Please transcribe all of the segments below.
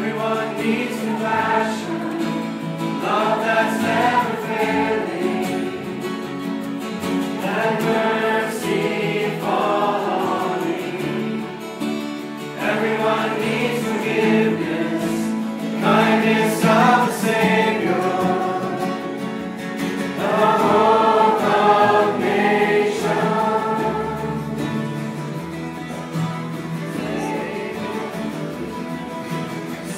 Everyone needs compassion, love that's never failing, and mercy fall on me. Everyone needs forgiveness, kindness of the Savior, the hope of nations.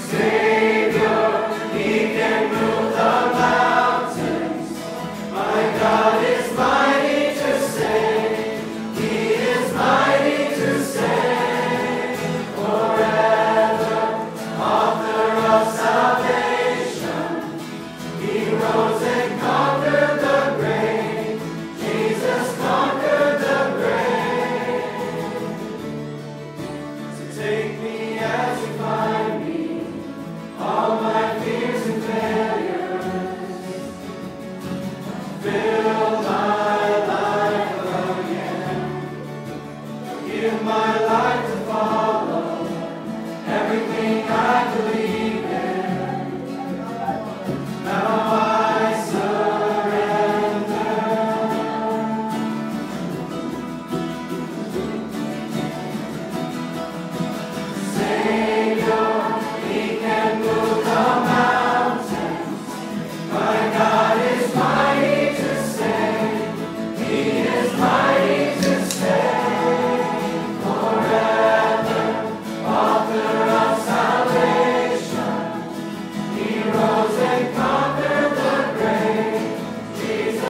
Savior, He can move the mountains. My God is mighty to save. He is mighty to save. Forever, author of salvation, He rose